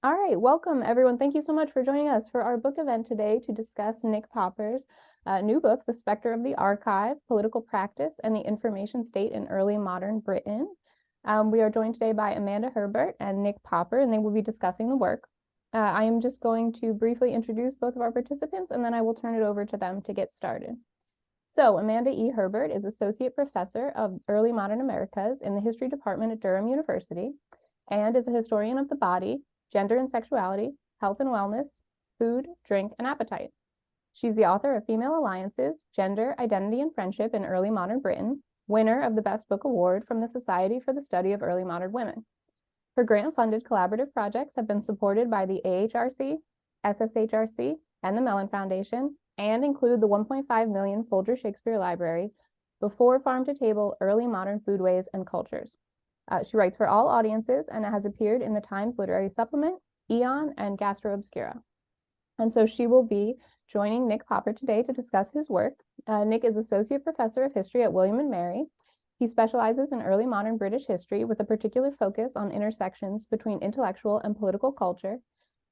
All right, welcome everyone. Thank you so much for joining us for our book event today to discuss Nick Popper's new book, The Specter of the Archive, Political Practice and the Information State in Early Modern Britain. We are joined today by Amanda Herbert and Nick Popper, and they will be discussing the work. I am just going to briefly introduce both of our participants, and then I will turn it over to them to get started. So Amanda E. Herbert is Associate Professor of Early Modern Americas in the History Department at Durham University and is a historian of the body, gender and sexuality, health and wellness, food, drink, and appetite. She's the author of Female Alliances, Gender, Identity, and Friendship in Early Modern Britain, winner of the Best Book Award from the Society for the Study of Early Modern Women. Her grant-funded collaborative projects have been supported by the AHRC, SSHRC, and the Mellon Foundation, and include the 1.5 million Folger Shakespeare Library, Before Farm to Table, Early Modern Foodways and Cultures. She writes for all audiences and has appeared in the Times Literary Supplement, Eon, and Gastro Obscura. And so she will be joining Nick Popper today to discuss his work. Nick is Associate Professor of History at William & Mary. He specializes in early modern British history with a particular focus on intersections between intellectual and political culture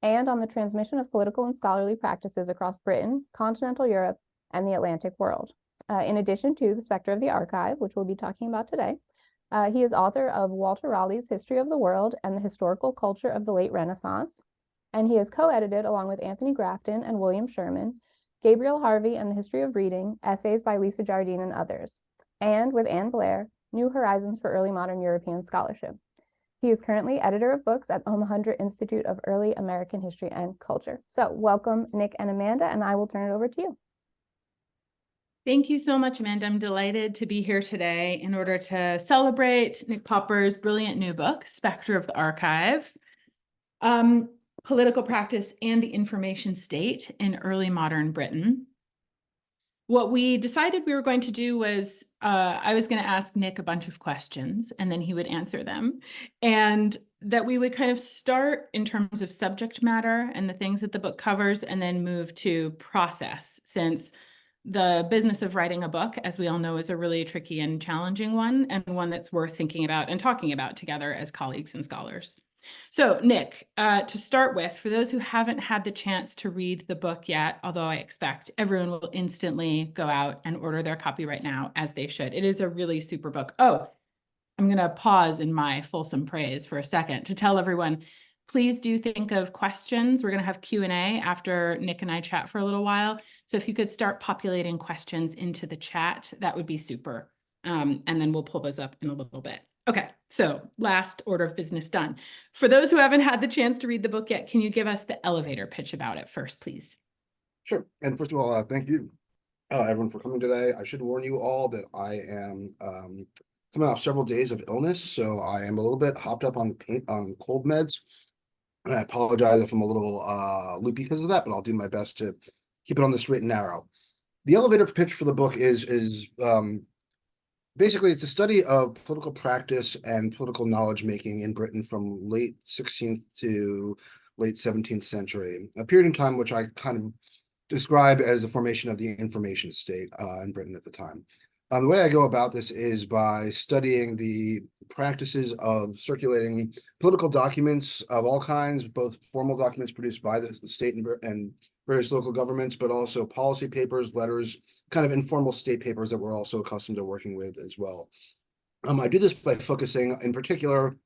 and on the transmission of political and scholarly practices across Britain, continental Europe, and the Atlantic world. In addition to The Specter of the Archive, which we'll be talking about today, he is author of Walter Raleigh's History of the World and the Historical Culture of the Late Renaissance, and he has co-edited, along with Anthony Grafton and William Sherman, Gabriel Harvey and the History of Reading, essays by Lisa Jardine and others, and with Anne Blair, New Horizons for Early Modern European Scholarship. He is currently editor of books at Omohundra Institute of Early American History and Culture. So welcome, Nick and Amanda, and I will turn it over to you. Thank you so much, Amanda. I'm delighted to be here today in order to celebrate Nick Popper's brilliant new book, Specter of the Archive, Political Practice and the Information State in Early Modern Britain. What we decided we were going to do was I was going to ask Nick a bunch of questions and then he would answer them, and that we would kind of start in terms of subject matter and the things that the book covers and then move to process, since the business of writing a book, as we all know, is a really tricky and challenging one, and one that's worth thinking about and talking about together as colleagues and scholars. So Nick, to start with, for those who haven't had the chance to read the book yet, although I expect everyone will instantly go out and order their copy right now, as they should. It is a really super book. Oh, I'm going to pause in my fulsome praise for a second to tell everyone, please do think of questions. We're going to have Q&A after Nick and I chat for a little while. So if you could start populating questions into the chat, that would be super. And then we'll pull those up in a little bit. Okay, so last order of business done. For those who haven't had the chance to read the book yet, can you give us the elevator pitch about it first, please? Sure. And first of all, thank you, everyone, for coming today. I should warn you all that I am coming off several days of illness, so I am a little bit hopped up on cold meds. And I apologize if I'm a little loopy because of that, but I'll do my best to keep it on the straight and narrow. The elevator pitch for the book is basically it's a study of political practice and political knowledge making in Britain from late 16th to late 17th century, a period in time which I kind of describe as the formation of the information state in Britain at the time. The way I go about this is by studying the practices of circulating political documents of all kinds, both formal documents produced by the state and various local governments, but also policy papers, letters, kind of informal state papers that we're also accustomed to working with as well. I do this by focusing in particular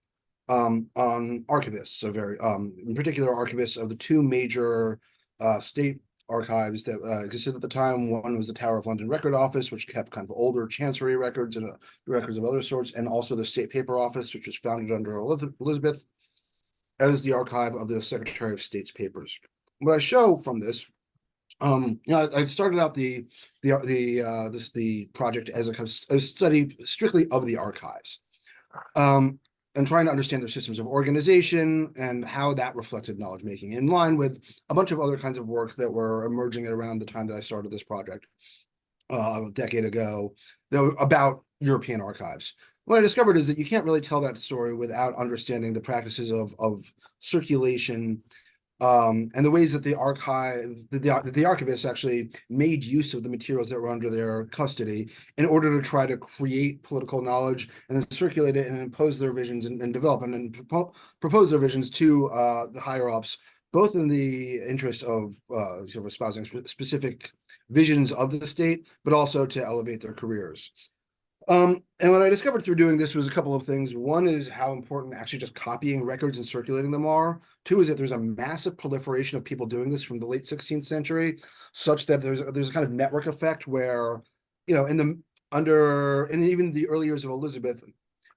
on archivists, so in particular archivists of the two major state archives that existed at the time. One was the Tower of London Record Office, which kept kind of older chancery records and records of other sorts, and also the State Paper Office, which was founded under Elizabeth as the archive of the Secretary of State's papers. What I show from this, I started out the project as a kind of a study strictly of the archives. And trying to understand their systems of organization and how that reflected knowledge making, in line with a bunch of other kinds of work that were emerging at around the time that I started this project a decade ago about European archives. What I discovered is that you can't really tell that story without understanding the practices of circulation and the ways that the archivists actually made use of the materials that were under their custody in order to try to create political knowledge and then circulate it and impose their visions and develop and then propose their visions to the higher ups, both in the interest of sort of espousing specific visions of the state, but also to elevate their careers. And what I discovered through doing this was a couple of things. One is how important actually just copying records and circulating them are. Two is that there's a massive proliferation of people doing this from the late 16th century, such that there's a kind of network effect where, in even the early years of Elizabeth,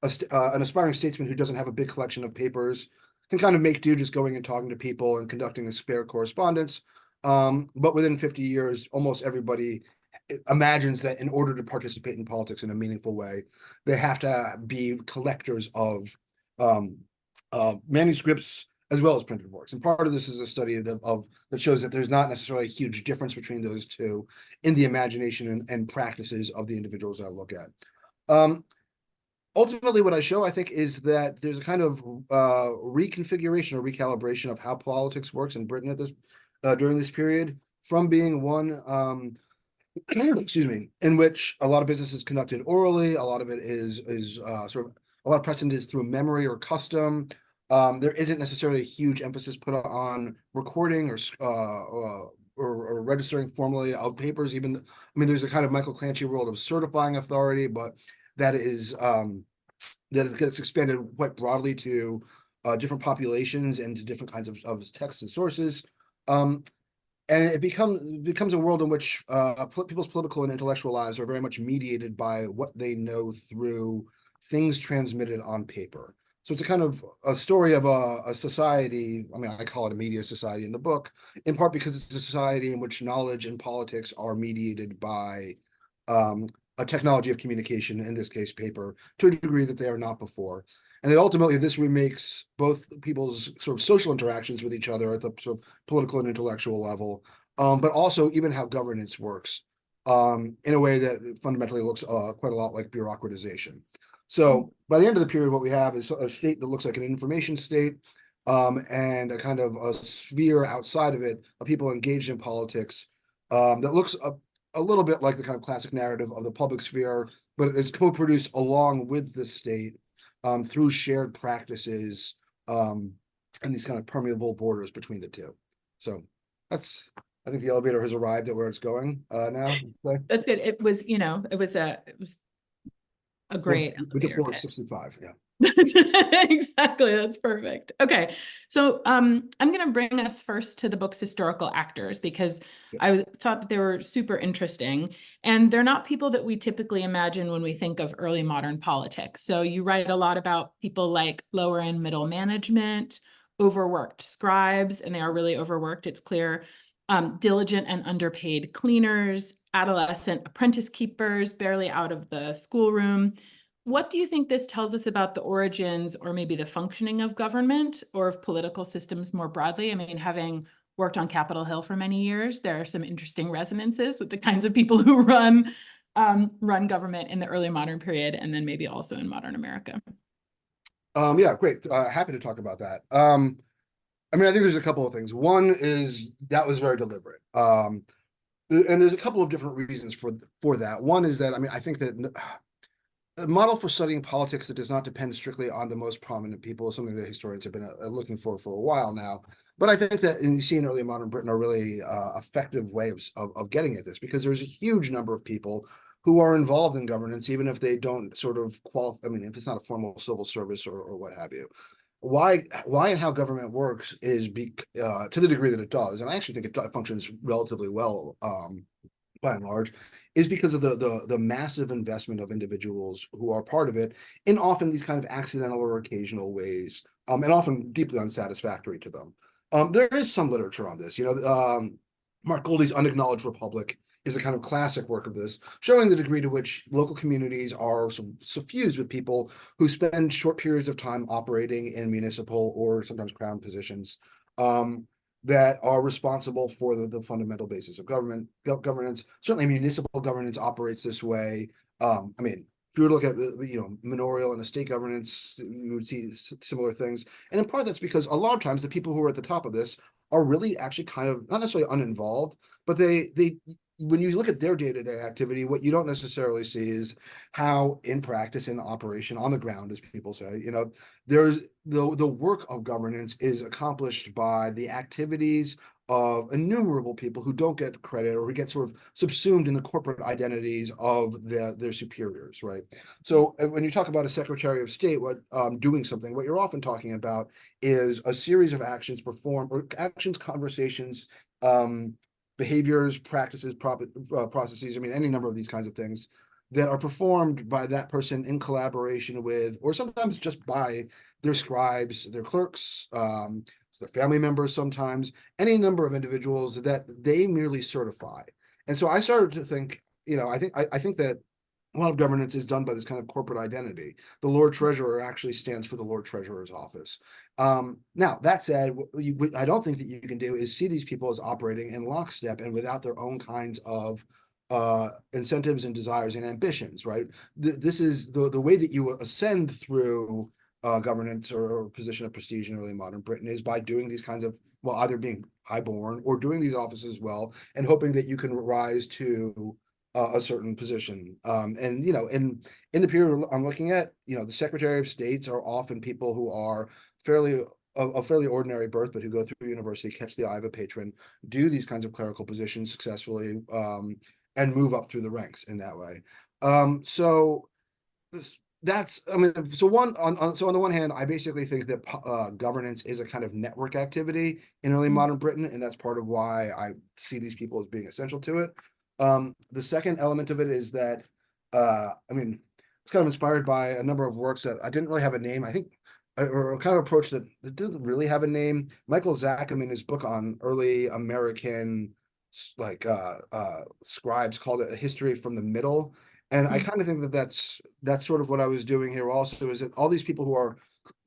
an aspiring statesman who doesn't have a big collection of papers can kind of make do just going and talking to people and conducting a spare correspondence. But within 50 years, almost everybody imagines that in order to participate in politics in a meaningful way, they have to be collectors of manuscripts as well as printed works. And part of this is a study that shows that there's not necessarily a huge difference between those two in the imagination and practices of the individuals I look at. Ultimately, what I show, I think, is that there's a kind of reconfiguration or recalibration of how politics works in Britain at this during this period, from being one excuse me, in which a lot of business is conducted orally. A lot of it is sort of a lot of precedent is through memory or custom. There isn't necessarily a huge emphasis put on recording or registering formally of papers. There's a kind of Michael Clancy world of certifying authority, but that gets expanded quite broadly to different populations and to different kinds of texts and sources. And it becomes a world in which people's political and intellectual lives are very much mediated by what they know through things transmitted on paper. So it's a kind of a story of a society. I call it a media society in the book, in part because it's a society in which knowledge and politics are mediated by a technology of communication, in this case, paper, to a degree that they are not before. And then ultimately, this remakes both people's sort of social interactions with each other at the sort of political and intellectual level, but also even how governance works in a way that fundamentally looks quite a lot like bureaucratization. So by the end of the period, what we have is a state that looks like an information state, and a kind of a sphere outside of it of people engaged in politics that looks a little bit like the kind of classic narrative of the public sphere, but it's co-produced along with the state through shared practices and these kind of permeable borders between the two. So I think the elevator has arrived at where it's going now. That's good. It was a great with the elevator floor pitch. 65, yeah. Exactly, that's perfect. Okay, so I'm going to bring us first to the book's historical actors, because I thought that they were super interesting, and they're not people that we typically imagine when we think of early modern politics. So you write a lot about people like lower and middle management, overworked scribes, and they are really overworked, it's clear, diligent and underpaid cleaners, adolescent apprentice keepers, barely out of the schoolroom. What do you think this tells us about the origins or maybe the functioning of government or of political systems more broadly? Having worked on Capitol Hill for many years, there are some interesting resonances with the kinds of people who run government in the early modern period, and then maybe also in modern America. Yeah, great. Happy to talk about that. I think there's a couple of things. One is that was very deliberate. And there's a couple of different reasons for that. One is that, I think that a model for studying politics that does not depend strictly on the most prominent people is something that historians have been looking for a while now. But I think that, and you see in early modern Britain, a really effective way of getting at this, because there's a huge number of people who are involved in governance, even if they don't sort of qualify. If it's not a formal civil service or what have you. Why and how government works is to the degree that it does, and I actually think it functions relatively well by and large, is because of the massive investment of individuals who are part of it in often these kind of accidental or occasional ways, and often deeply unsatisfactory to them. There is some literature on this. Mark Goldie's Unacknowledged Republic is a kind of classic work of this, showing the degree to which local communities are suffused with people who spend short periods of time operating in municipal or sometimes crown positions that are responsible for the fundamental basis of governance. Certainly municipal governance operates this way. If you were to look at manorial and estate governance, you would see similar things. And in part that's because a lot of times the people who are at the top of this are really actually kind of not necessarily uninvolved, but they when you look at their day-to-day activity, what you don't necessarily see is how in practice, in operation, on the ground, as people say, there's the work of governance is accomplished by the activities of innumerable people who don't get credit or who get sort of subsumed in the corporate identities of their superiors, right? So when you talk about a Secretary of State, doing something, what you're often talking about is a series of actions performed or actions, conversations, behaviors, practices, processes, I mean, any number of these kinds of things that are performed by that person in collaboration with, or sometimes just by their scribes, their clerks, their family members, sometimes any number of individuals that they merely certify. And so I started to think, I think that a lot of governance is done by this kind of corporate identity. The Lord Treasurer actually stands for the Lord Treasurer's office. Now, that said, what I don't think that you can do is see these people as operating in lockstep and without their own kinds of incentives and desires and ambitions, right? This is the way that you ascend through governance or position of prestige in early modern Britain is by doing these kinds of, well, either being highborn or doing these offices well and hoping that you can rise to a certain position. And in the period I'm looking at, the Secretary of States are often people who are fairly ordinary birth, but who go through university, catch the eye of a patron, do these kinds of clerical positions successfully, and move up through the ranks in that way. So that's, I mean, so on the one hand, I basically think that governance is a kind of network activity in early modern Britain, and that's part of why I see these people as being essential to it. The second element of it is that, I mean, it's kind of inspired by a number of works that I didn't really have a name. I think, or kind of approach that didn't really have a name. Michael Zackham, in his book on early American scribes, called it A History from the Middle. And I kind of think that that's sort of what I was doing here also, is that all these people who are,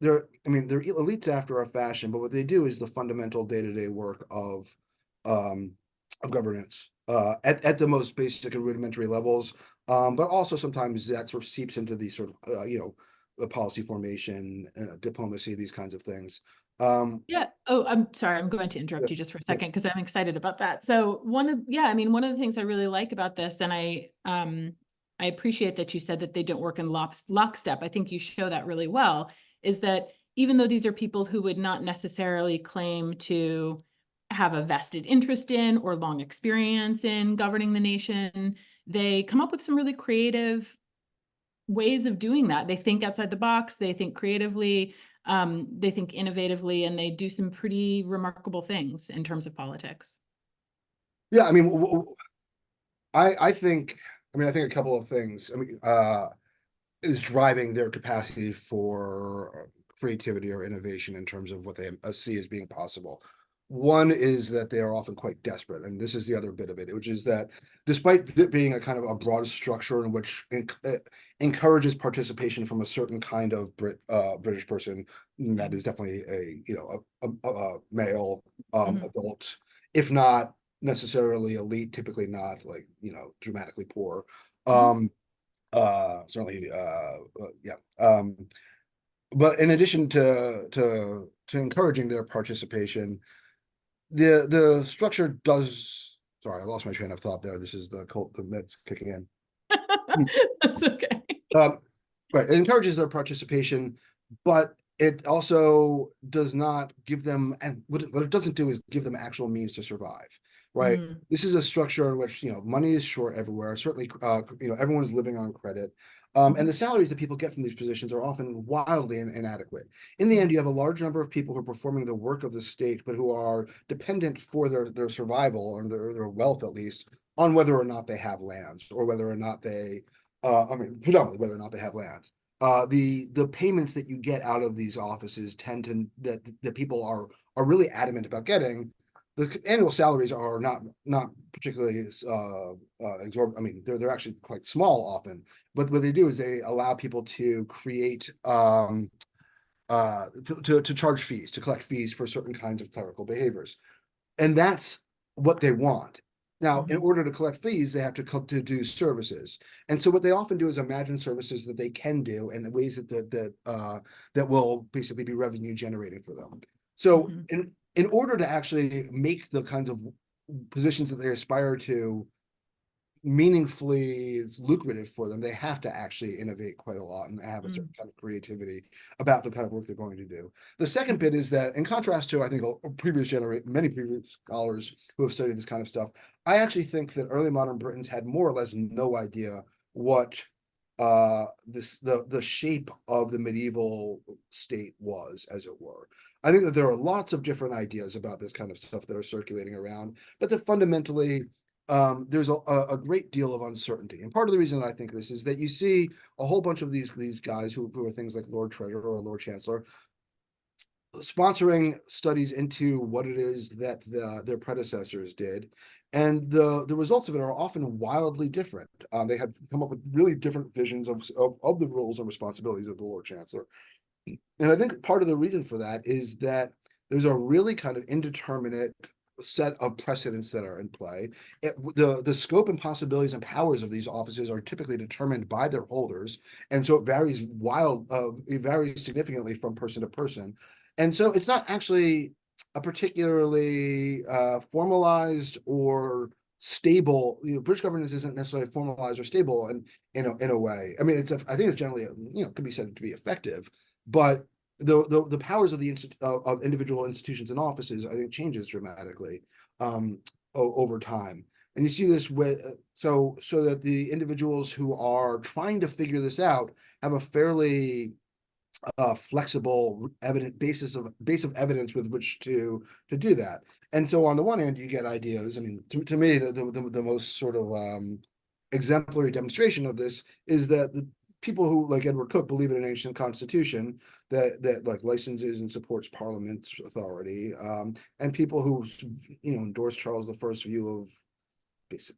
they're elites after a fashion, but what they do is the fundamental day-to-day work of governance at the most basic and rudimentary levels. But also sometimes that sort of seeps into these sort of, the policy formation, diplomacy, these kinds of things. Yeah. Oh, I'm sorry. I'm going to interrupt you just for a second because I'm excited about that. So one of the things I really like about this, and I appreciate that you said that they don't work in lockstep. I think you show that really well, is that even though these are people who would not necessarily claim to have a vested interest in or long experience in governing the nation, they come up with some really creative ways of doing that. They think outside the box, they think creatively, they think innovatively, and they do some pretty remarkable things in terms of politics. Yeah, I mean, I think a couple of things. Is driving their capacity for creativity or innovation in terms of what they see as being possible. One is that they are often quite desperate, and this is the other bit of it, which is that despite it being a kind of a broad structure in which encourages participation from a certain kind of British person, that is definitely a male adult, if not necessarily elite, typically not like dramatically poor. Certainly, yeah. But in addition to encouraging their participation, the structure does. Sorry, I lost my train of thought there. This is the meds kicking in. That's okay. Right, it encourages their participation, but it also does not give them, and what it doesn't do is give them actual means to survive. Right. This is a structure in which money is short everywhere. Certainly, everyone is living on credit. And the salaries that people get from these positions are often wildly inadequate. In the end, you have a large number of people who are performing the work of the state, but who are dependent for their survival or their wealth, at least, on whether or not they have lands or whether or not they, predominantly whether or not they have land. The payments that you get out of these offices tend to that people are really adamant about getting. The annual salaries are not particularly exorbitant. I mean, they're actually quite small often. But what they do is they allow people to create to charge fees, to collect fees for certain kinds of clerical behaviors, and that's what they want. Now, in order to collect fees, they have to do services, and so what they often do is imagine services that they can do in ways that will basically be revenue generating for them. So in order to actually make the kinds of positions that they aspire to meaningfully lucrative for them, they have to actually innovate quite a lot and have a certain kind of creativity about the kind of work they're going to do. The second bit is that, in contrast to, I think, many previous scholars who have studied this kind of stuff, I actually think that early modern Britons had more or less no idea what the shape of the medieval state was, as it were. I think that there are lots of different ideas about this kind of stuff that are circulating around, but that fundamentally there's a great deal of uncertainty. And part of the reason I think this is that you see a whole bunch of these guys who are things like Lord Treasurer or Lord Chancellor sponsoring studies into what it is that their predecessors did. And the results of it are often wildly different. They have come up with really different visions of the roles and responsibilities of the Lord Chancellor. And I think part of the reason for that is that there's a really kind of indeterminate set of precedents that are in play. The scope and possibilities and powers of these offices are typically determined by their holders, and so it varies significantly from person to person. And so it's not actually a particularly formalized or stable. British governance isn't necessarily formalized or stable in a way. I mean, I think it's generally could be said to be effective, but the powers of of individual institutions and offices, I think, changes dramatically over time. And you see this with so that the individuals who are trying to figure this out have a fairly flexible base of evidence with which to do that. And so on the one hand, you get ideas. I mean, to me, the most sort of exemplary demonstration of this is that the people who, like Edward Cook, believe in an ancient constitution that like licenses and supports Parliament's authority, and people who endorse Charles I's view of basic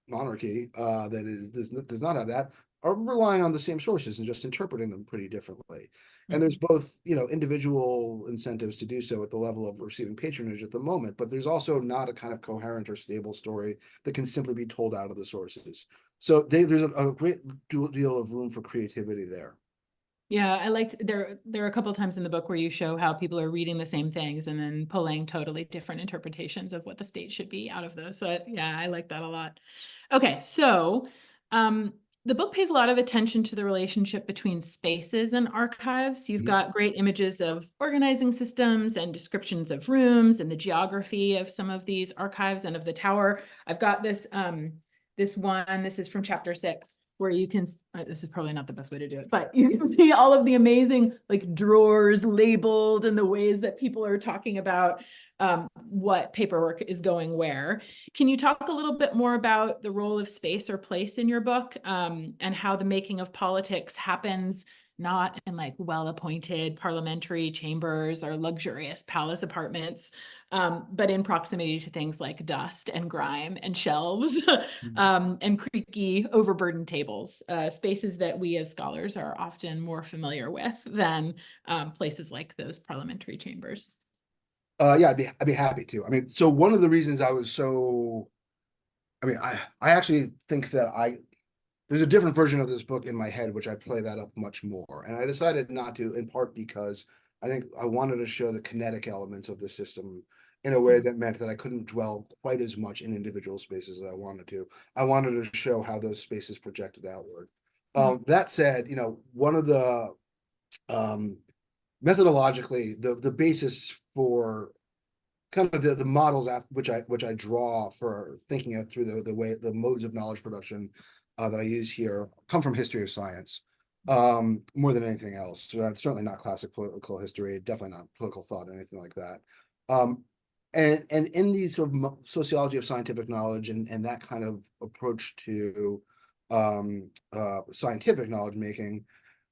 monarchy that does not have that, are relying on the same sources and just interpreting them pretty differently. And there's both, individual incentives to do so at the level of receiving patronage at the moment, but there's also not a kind of coherent or stable story that can simply be told out of the sources. So there's a great deal of room for creativity there. Yeah, I liked there are a couple of times in the book where you show how people are reading the same things and then pulling totally different interpretations of what the state should be out of those. So yeah, I like that a lot. Okay, so the book pays a lot of attention to the relationship between spaces and archives. You've got great images of organizing systems and descriptions of rooms and the geography of some of these archives and of the tower. I've got this this is from chapter 6, where you can, this is probably not the best way to do it, but you can see all of the amazing like drawers labeled and the ways that people are talking about what paperwork is going where. Can you talk a little bit more about the role of space or place in your book, and how the making of politics happens not in like well-appointed parliamentary chambers or luxurious palace apartments, but in proximity to things like dust and grime and shelves, and creaky, overburdened tables, spaces that we as scholars are often more familiar with than places like those parliamentary chambers? Yeah, I'd be happy to. I mean, so one of the reasons I actually think that there's a different version of this book in my head, which I play that up much more. And I decided not to, in part because I think I wanted to show the kinetic elements of the system in a way that meant that I couldn't dwell quite as much in individual spaces as I wanted to. I wanted to show how those spaces projected outward. That said, one of the methodologically, the basis for kind of the models which I draw for thinking it through the modes of knowledge production that I use here come from history of science more than anything else. So certainly not classic political history, definitely not political thought, anything like that. And in the sort of sociology of scientific knowledge and that kind of approach to scientific knowledge making,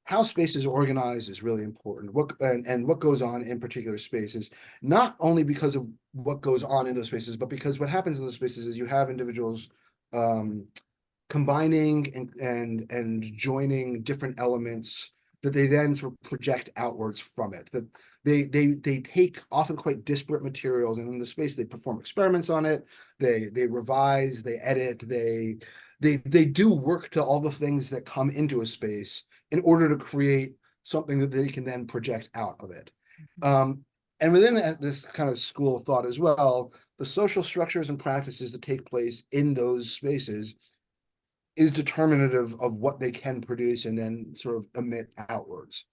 how space is organized is really important. What goes on in particular spaces, not only because of what goes on in those spaces, but because what happens in those spaces is you have individuals combining and joining different elements that they then sort of project outwards from it. That they take often quite disparate materials, and in the space they perform experiments on it. They revise, they edit, they do work to all the things that come into a space in order to create something that they can then project out of it. And within this kind of school of thought as well, the social structures and practices that take place in those spaces is determinative of what they can produce and then sort of emit outwards.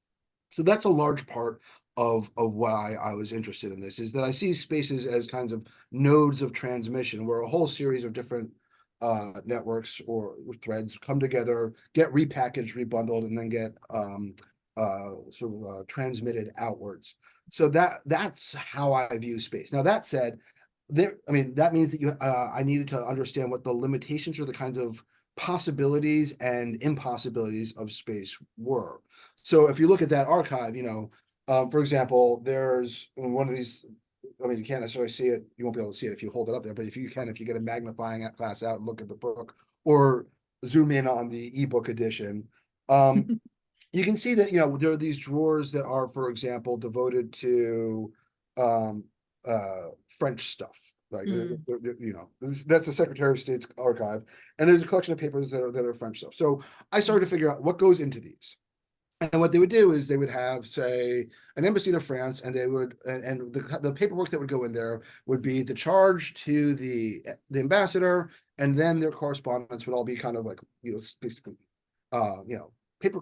So that's a large part of why I was interested in this, is that I see spaces as kinds of nodes of transmission where a whole series of different networks or threads come together, get repackaged, rebundled, and then get transmitted outwards. So that's how I view space. Now, that said, that means that I needed to understand what the limitations or the kinds of possibilities and impossibilities of space were. So if you look at that archive, for example, there's one of these. I mean, you can't necessarily see it. You won't be able to see it if you hold it up there. But if you get a magnifying glass out and look at the book, or zoom in on the ebook edition, you can see that there are these drawers that are, for example, devoted to French stuff. Like that's the Secretary of State's archive, and there's a collection of papers that are French stuff. So I started to figure out what goes into these. And what they would do is they would have, say, an embassy in France, and they would, and the paperwork that would go in there would be the charge to the ambassador, and then their correspondence would all be kind of like, basically, paper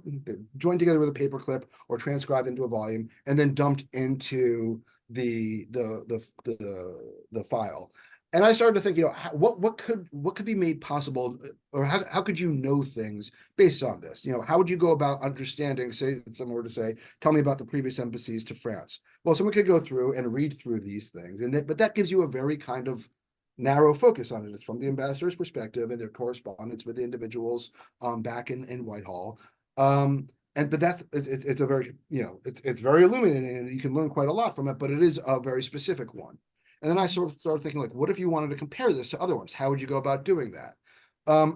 joined together with a paper clip or transcribed into a volume, and then dumped into the file. And I started to think, what could be made possible, or how could you know things based on this? How would you go about understanding, say, someone were to say, tell me about the previous embassies to France. Well, someone could go through and read through these things, but that gives you a very kind of narrow focus on it. It's from the ambassador's perspective and their correspondence with the individuals back in Whitehall. But it's a very, it's very illuminating, and you can learn quite a lot from it, but it is a very specific one. And then I sort of started thinking, like, what if you wanted to compare this to other ones? How would you go about doing that?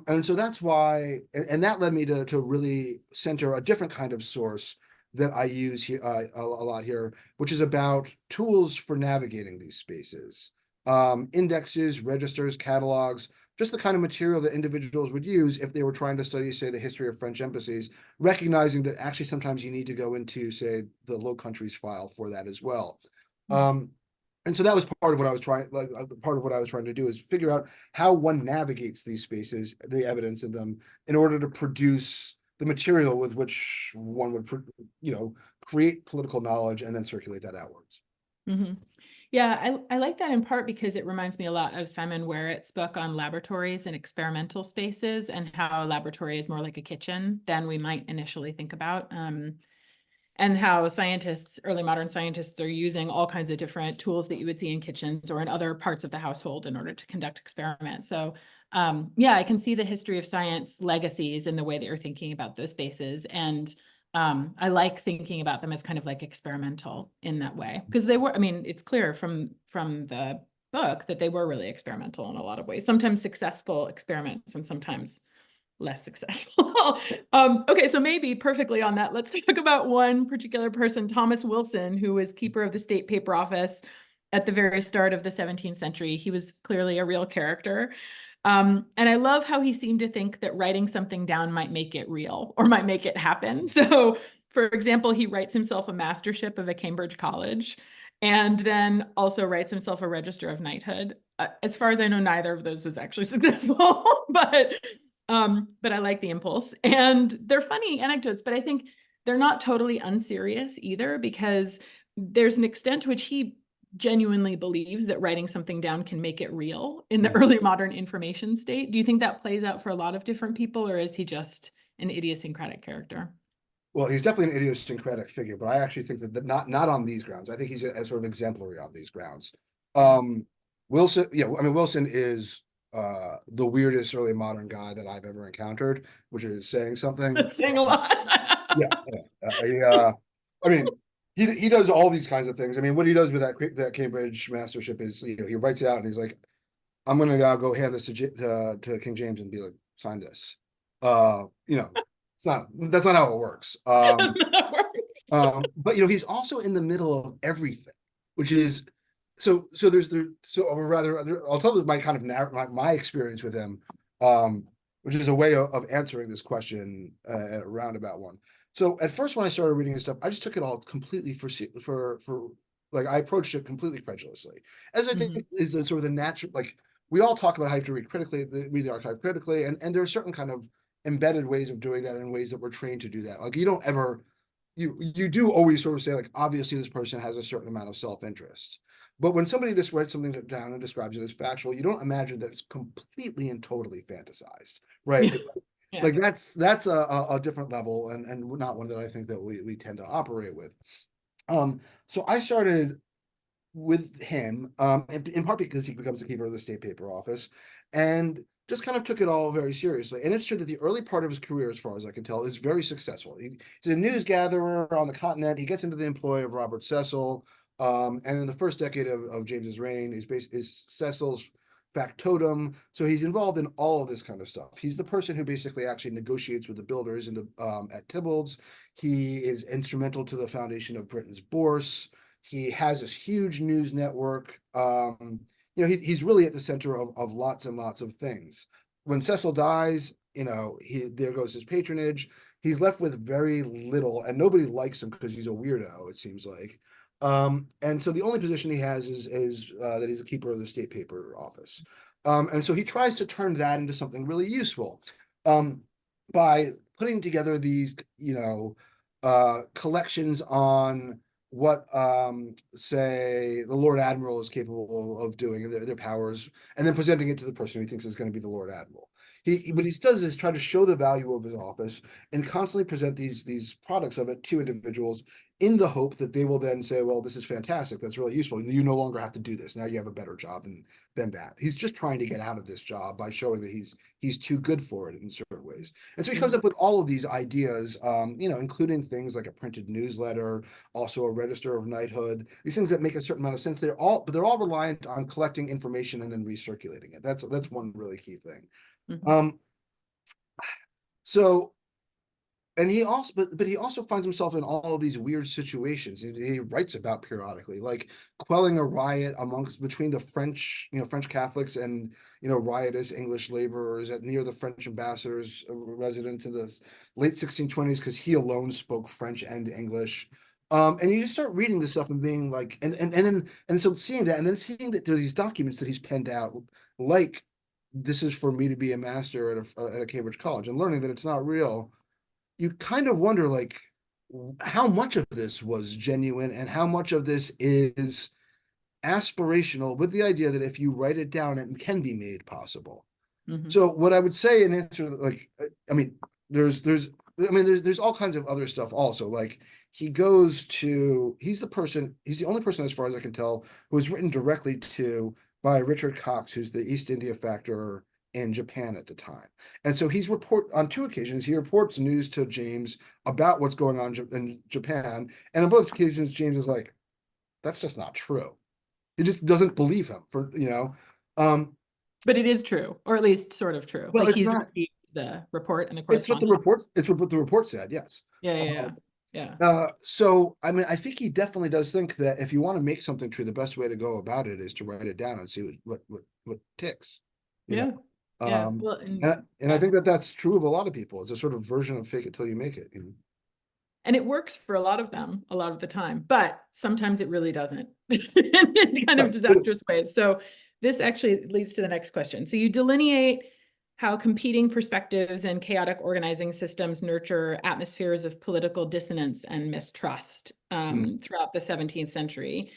And so that's why, and that led me to really center a different kind of source that I use here a lot here, which is about tools for navigating these spaces. Indexes, registers, catalogs, just the kind of material that individuals would use if they were trying to study, say, the history of French embassies, recognizing that actually sometimes you need to go into, say, the Low Countries file for that as well. And so that was part of what I was trying to do, is figure out how one navigates these spaces, the evidence in them, in order to produce the material with which one would, create political knowledge and then circulate that outwards. Mm-hmm. Yeah, I like that in part because it reminds me a lot of Simon Werett's book on laboratories and experimental spaces, and how a laboratory is more like a kitchen than we might initially think about. And how early modern scientists, are using all kinds of different tools that you would see in kitchens or in other parts of the household in order to conduct experiments. So yeah, I can see the history of science legacies in the way that you're thinking about those spaces. And I like thinking about them as kind of like experimental in that way, because they were, it's clear from the book that they were really experimental in a lot of ways, sometimes successful experiments and sometimes less successful. Okay, so maybe perfectly on that, let's talk about one particular person, Thomas Wilson, who was keeper of the State Paper Office at the very start of the 17th century. He was clearly a real character. And I love how he seemed to think that writing something down might make it real or might make it happen. So, for example, he writes himself a mastership of a Cambridge college, and then also writes himself a register of knighthood. As far as I know, neither of those was actually successful, but I like the impulse. And they're funny anecdotes, but I think they're not totally unserious either, because there's an extent to which he genuinely believes that writing something down can make it real in the early modern information state. Do you think that plays out for a lot of different people, or is he just an idiosyncratic character? Well, he's definitely an idiosyncratic figure, but I actually think that not on these grounds. I think he's a sort of exemplary on these grounds. Wilson, Wilson is the weirdest early modern guy that I've ever encountered, which is saying something. That's saying a lot. He does all these kinds of things. I mean, what he does with that Cambridge mastership is, he writes it out and he's like, I'm gonna go hand this to King James and be like, sign this. That's not how it works. But he's also in the middle of everything, which is so I'll tell you my kind of my experience with him, which is a way of answering this question at a roundabout one. So at first, when I started reading his stuff, I just took it all completely for like I approached it completely credulously, as I think Mhm. is the sort of the natural, like we all talk about how you have to read critically, read the archive critically, and there are certain kind of embedded ways of doing that and ways that we're trained to do that. Like you don't ever, you do always sort of say like, obviously this person has a certain amount of self-interest. But when somebody just writes something down and describes it as factual, you don't imagine that it's completely and totally fantasized, right? Yeah. Yeah. Like that's a different level and not one that I think that we tend to operate with. So I started with him, in part because he becomes the keeper of the state paper office, and just kind of took it all very seriously. And it's true that the early part of his career, as far as I can tell, is very successful. He's a news gatherer on the continent. He gets into the employ of Robert Cecil, and in the first decade of James's reign, is Cecil's factotum. So he's involved in all of this kind of stuff. He's the person who basically actually negotiates with the builders in the at Tybbalds. He is instrumental to the foundation of Britain's Bourse. He has this huge news network. He's really at the center of lots and lots of things. When Cecil dies, there goes his patronage. He's left with very little, and nobody likes him because he's a weirdo, it seems like. And so the only position he has is that he's a keeper of the state paper office. And so he tries to turn that into something really useful by putting together these, collections on what say the Lord Admiral is capable of doing and their powers, and then presenting it to the person who he thinks is going to be the Lord Admiral. What he does is try to show the value of his office and constantly present these products of it to individuals in the hope that they will then say, well, this is fantastic, that's really useful, and you no longer have to do this. Now you have a better job than that. He's just trying to get out of this job by showing that he's too good for it in certain ways. And so he comes up with all of these ideas, including things like a printed newsletter, also a register of knighthood, these things that make a certain amount of sense. They're all reliant on collecting information and then recirculating it. That's one really key thing. Mhm. So and he also but he also finds himself in all of these weird situations he writes about periodically, like quelling a riot between the French Catholics and riotous English laborers near the French ambassador's residence in the late 1620s, because he alone spoke French and English. And you just start reading this stuff and being like, and so seeing that, and then seeing that there's these documents that he's penned out, like this is for me to be a master at a Cambridge college, and learning that it's not real. You kind of wonder, like, how much of this was genuine and how much of this is aspirational, with the idea that if you write it down, it can be made possible. Mhm. So what I would say in answer, like, I mean, there's all kinds of other stuff also. Like he's the only person, as far as I can tell, who was written directly to by Richard Cox, who's the East India factor in Japan at the time. And so on two occasions, he reports news to James about what's going on in Japan. And on both occasions, James is like, that's just not true. He just doesn't believe him um, But it is true, or at least sort of true. well, Like it's he's not, received the report and the it's what correspondence. the report said, yes. Yeah, yeah, Um, yeah, yeah. so I mean, I think he definitely does think that if you want to make something true, the best way to go about it is to write it down and see what ticks, you know. Yeah, yeah. Um, Well, and and I think that that's true of a lot of people. It's a sort of version of fake it till you make it. and it works for a lot of them a lot of the time, but sometimes it really doesn't in kind of Right. disastrous ways. So this actually leads to the next question. So you delineate how competing perspectives and chaotic organizing systems nurture atmospheres of political dissonance and mistrust throughout the 17th century,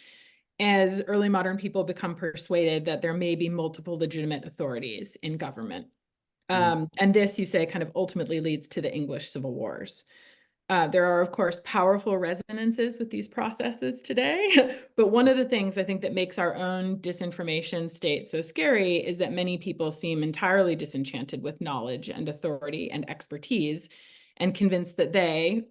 as early modern people become persuaded that there may be multiple legitimate authorities in government. And this, you say, kind of ultimately leads to the English Civil Wars. There are, of course, powerful resonances with these processes today. But one of the things I think that makes our own disinformation state so scary is that many people seem entirely disenchanted with knowledge and authority and expertise, and convinced that they,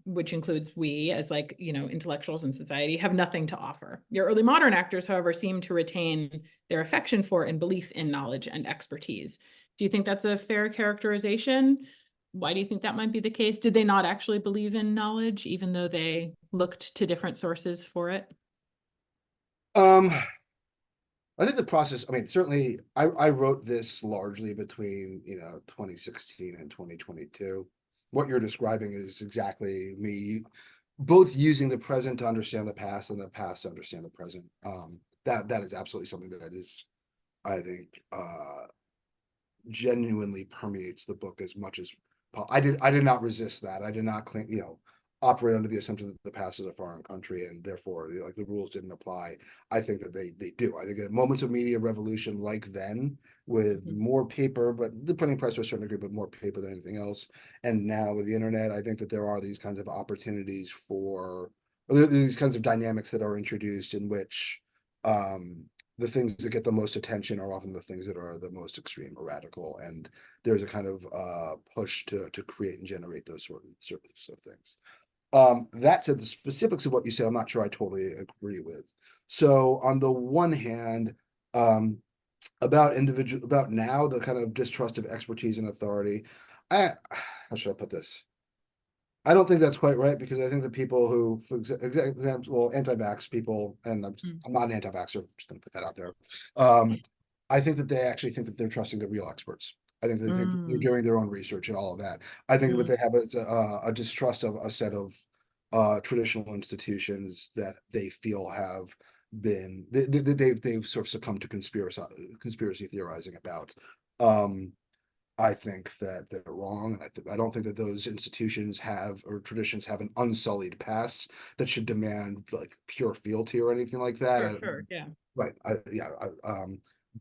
which includes we as intellectuals in society, have nothing to offer. Your early modern actors, however, seem to retain their affection for and belief in knowledge and expertise. Do you think that's a fair characterization? Why do you think that might be the case? Did they not actually believe in knowledge, even though they looked to different sources for it? Um, I think the process, I mean, certainly I wrote this largely between, 2016 and 2022. What you're describing is exactly me. both using the present to understand the past and the past to understand the present. That is absolutely something that is, I think, genuinely permeates the book as much as I did not resist that. I did not claim, operate under the assumption that the past is a foreign country and therefore like the rules didn't apply. I think that they do. I think at moments of media revolution like then, with more paper, but the printing press to a certain degree, but more paper than anything else. And now with the internet, I think that there are these kinds of opportunities for these kinds of dynamics that are introduced in which the things that get the most attention are often the things that are the most extreme or radical, and there's a kind of push to create and generate those sorts of things. That said, the specifics of what you said, I'm not sure I totally agree with. So on the one hand, about now, the kind of distrust of expertise and authority, how should I put this? I don't think that's quite right, because I think the people who, for example, anti-vax people, and I'm not an anti-vaxxer, I'm just going to put that out there. I think that they actually think that they're trusting the real experts. I think they think they're doing their own research and all of that. I think what they have is a distrust of a set of traditional institutions that they feel have been they've sort of succumbed to conspiracy theorizing about. I think that they're wrong, and I don't think that those institutions have, or traditions have, an unsullied past that should demand like pure fealty or anything like that. Sure, yeah. Right.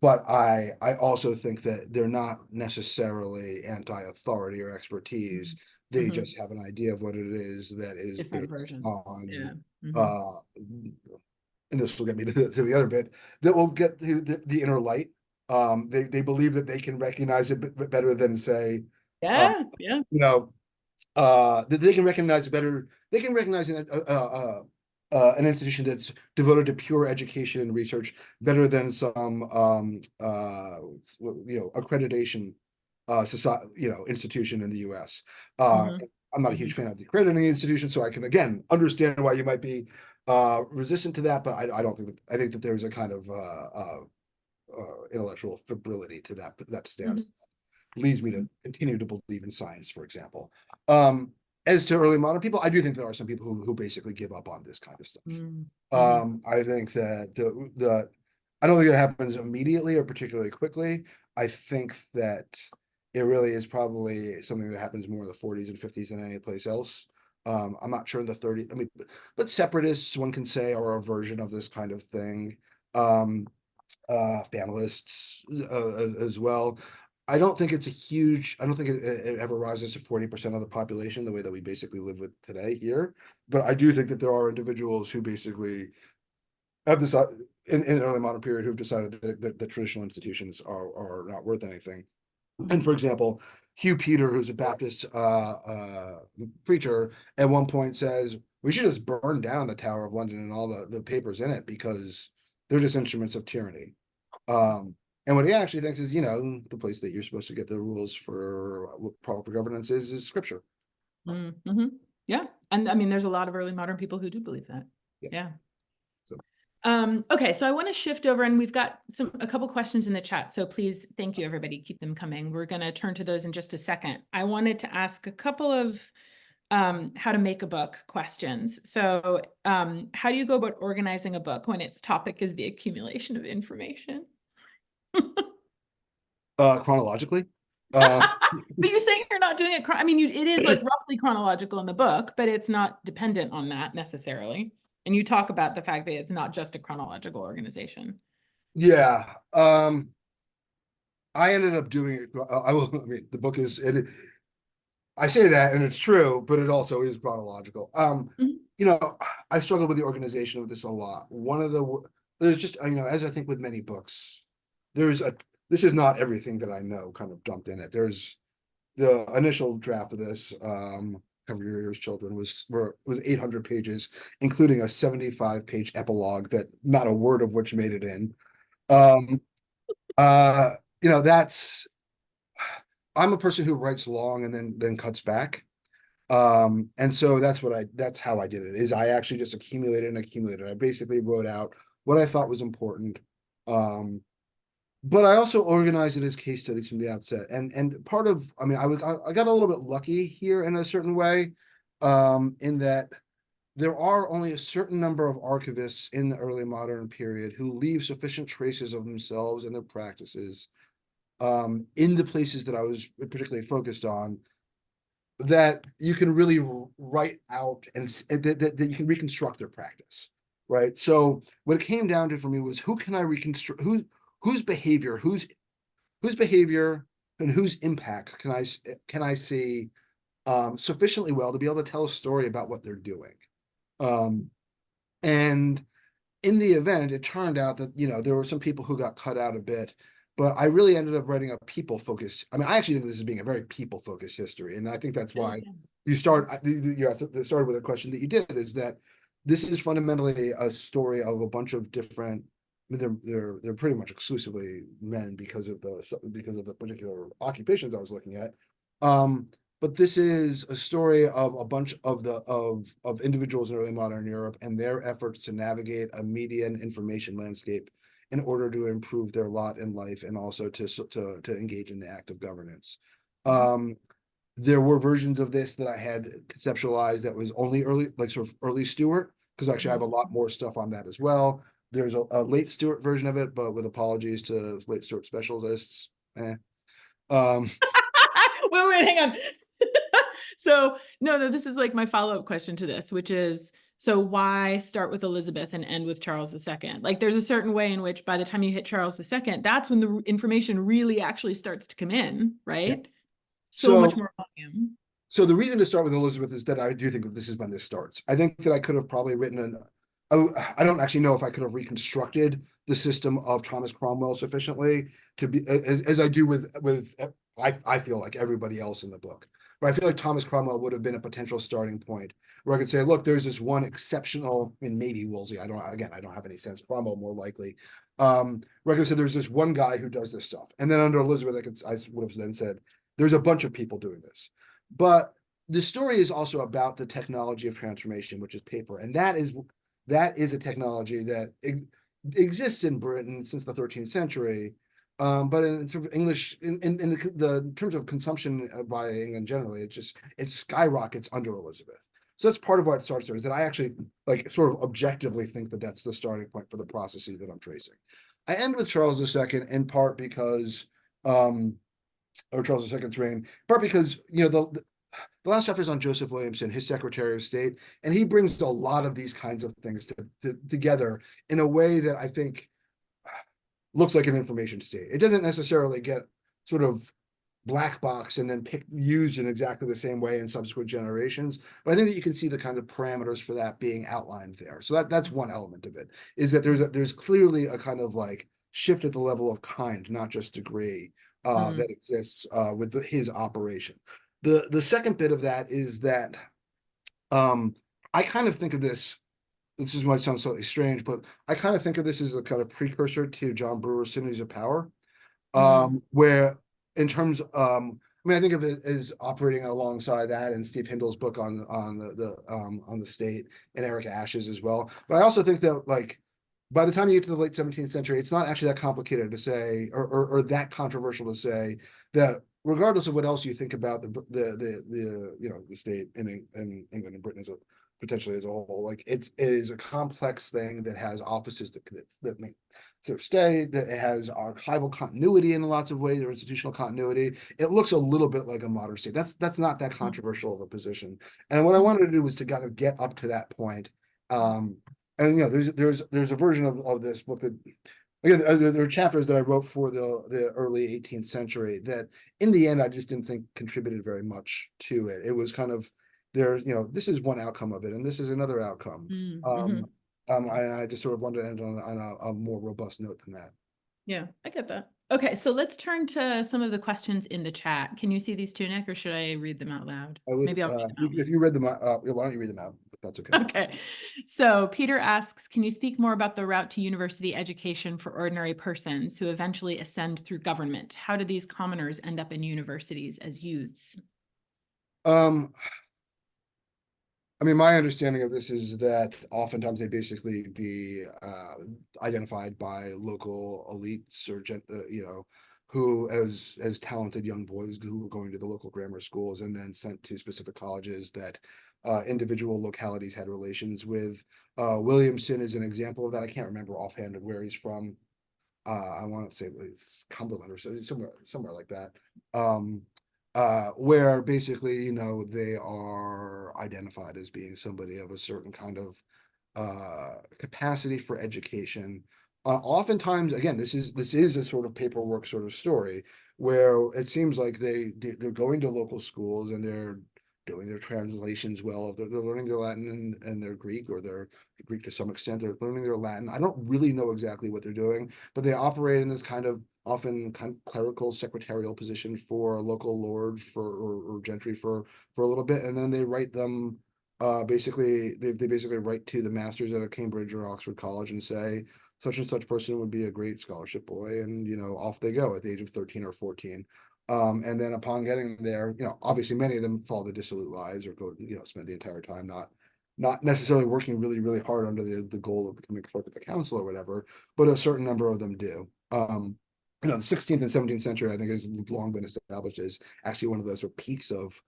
But I also think that they're not necessarily anti-authority or expertise. They just have an idea of what it is that is Different based versions. on Yeah. and this will get me to the other bit that will get the inner light. They believe that they can recognize it better than say, Yeah. that they can recognize better. They can recognize an institution that's devoted to pure education and research better than some accreditation society, institution in the U.S. I'm not a huge fan of the accrediting institution, so I can again understand why you might be resistant to that, but I don't think that, I think that there's a kind of intellectual febrility to that stance that leads me to continue to believe in science, for example. As to early modern people, I do think there are some people who basically give up on this kind of stuff. I think that I don't think it happens immediately or particularly quickly. I think that it really is probably something that happens more in the 40s and 50s than any place else. I'm not sure in the 30s. I mean, but separatists, one can say, are a version of this kind of thing. Familists as well. I don't think it's I don't think it ever rises to 40% of the population the way that we basically live with today here. But I do think that there are individuals who basically have decided in an early modern period who've decided that traditional institutions are not worth anything. And for example, Hugh Peter, who's a Baptist preacher, at one point says, we should just burn down the Tower of London and all the papers in it because they're just instruments of tyranny. And what he actually thinks is, the place that you're supposed to get the rules for what proper governance is scripture. Yeah. And I mean, there's a lot of early modern people who do believe that. Yeah. So. Okay, so I want to shift over, and we've got a couple questions in the chat. So please, thank you, everybody. Keep them coming. We're going to turn to those in just a second. I wanted to ask a couple of how to make a book questions. So how do you go about organizing a book when its topic is the accumulation of information? Chronologically. But you're saying you're not doing it. I mean, it is like roughly chronological in the book, but it's not dependent on that necessarily. And you talk about the fact that it's not just a chronological organization. Yeah. I ended up doing it. I mean, the book is I say that and it's true, but it also is chronological. I struggle with the organization of this a lot. There's just, as I think with many books, this is not everything that I know kind of dumped in it. There's the initial draft of this, Cover Your Ears, Children, was 800 pages, including a 75-page epilogue that not a word of which made it in. I'm a person who writes long and then cuts back. And so that's how I did it, is I actually just accumulated. I basically wrote out what I thought was important. But I also organized it as case studies from the outset. And part of, I got a little bit lucky here in a certain way, in that there are only a certain number of archivists in the early modern period who leave sufficient traces of themselves and their practices in the places that I was particularly focused on, that you can really write out and that you can reconstruct their practice, right? So what it came down to for me was, who can I reconstruct, whose behavior and whose impact can I see sufficiently well to be able to tell a story about what they're doing. And in the event, it turned out that, there were some people who got cut out a bit, but I really ended up writing a people-focused. I mean, I actually think this is being a very people-focused history, and I think that's why you started with a question that you did, is that this is fundamentally a story of a bunch of different. I mean, they're pretty much exclusively men because of the particular occupations I was looking at. But this is a story of a bunch of individuals in early modern Europe and their efforts to navigate a media and information landscape in order to improve their lot in life, and also to engage in the act of governance. There were versions of this that I had conceptualized that was only early, like sort of early Stuart, because actually I have a lot more stuff on that as well. There's a late Stuart version of it, but with apologies to late Stuart specialists. Wait, hang on. So no, this is like my follow-up question to this, which is, so why start with Elizabeth and end with Charles II? Like, there's a certain way in which by the time you hit Charles II, that's when the information really actually starts to come in, right? Yeah. So much more volume. So the reason to start with Elizabeth is that I do think that this is when this starts. I think that I could have probably written I don't actually know if I could have reconstructed the system of Thomas Cromwell sufficiently to be as I do with I feel like everybody else in the book. But I feel like Thomas Cromwell would have been a potential starting point where I could say, look, there's this one exceptional, I mean, maybe Wolsey. I don't have any sense. Cromwell more likely. Where I could say there's this one guy who does this stuff. And then under Elizabeth, I would have then said, there's a bunch of people doing this. But the story is also about the technology of transformation, which is paper. And that is a technology that exists in Britain since the 13th century. But in sort of English, in the terms of consumption by England generally, it skyrockets under Elizabeth. So that's part of what starts there, is that I actually like sort of objectively think that that's the starting point for the processes that I'm tracing. I end with Charles II in part because, or Charles II's reign, in part because, the last chapter is on Joseph Williamson, his Secretary of State, and he brings a lot of these kinds of things together in a way that I think looks like an information state. It doesn't necessarily get sort of black box and then used in exactly the same way in subsequent generations, but I think that you can see the kind of parameters for that being outlined there. So that's one element of it, is that there's clearly a kind of like shift at the level of kind, not just degree, that exists with his operation. The second bit of that is that I kind of think of this might sound slightly strange, but I kind of think of this as a kind of precursor to John Brewer's Symphonies of Power, where in terms, I think of it as operating alongside that and Steve Hindle's book on the state, and Eric Ashe's as well. But I also think that, like, by the time you get to the late 17th century, it's not actually that complicated to say, or that controversial to say, that regardless of what else you think about the state in England and Britain potentially as a whole, like it is a complex thing that has offices that make sort of stay, that it has archival continuity in lots of ways, or institutional continuity. It looks a little bit like a modern state. That's not that controversial of a position. And what I wanted to do was to kind of get up to that point. And there's a version of this book that, again, there are chapters that I wrote for the early 18th century that in the end I just didn't think contributed very much to it. It was kind of, this is one outcome of it, and this is another outcome. I just sort of wanted to end on a more robust note than that. Yeah, I get that. Okay, so let's turn to some of the questions in the chat. Can you see these two, Nick, or should I read them out loud? I would, maybe I'll read them out. if you read them out, why don't you read them out? That's okay. Okay, so Peter asks, can you speak more about the route to university education for ordinary persons who eventually ascend through government? How do these commoners end up in universities as youths? My understanding of this is that oftentimes they basically be identified by local elites, or who, as talented young boys who were going to the local grammar schools and then sent to specific colleges that individual localities had relations with. Williamson is an example of that. I can't remember offhand where he's from. I want to say it's Cumberland or somewhere like that. Where basically, you know, they are identified as being somebody of a certain kind of capacity for education. Oftentimes, again, this is a sort of paperwork sort of story where it seems like they're going to local schools and they're doing their translations well. They're learning their Latin and their Greek, or their Greek to some extent. They're learning their Latin. I don't really know exactly what they're doing, but they operate in this kind of often kind of clerical secretarial position for a local lord or gentry for a little bit, and then they write them basically they basically write to the masters at a Cambridge or Oxford college and say such and such person would be a great scholarship boy, and you know, off they go at the age of 13 or 14. And then upon getting there, you know, obviously many of them fall to dissolute lives or go, you know, spend the entire time not necessarily working really hard under the goal of becoming clerk of the council or whatever, but a certain number of them do. You know, the 16th and 17th century, I think, has long been established as actually one of those sort of peaks of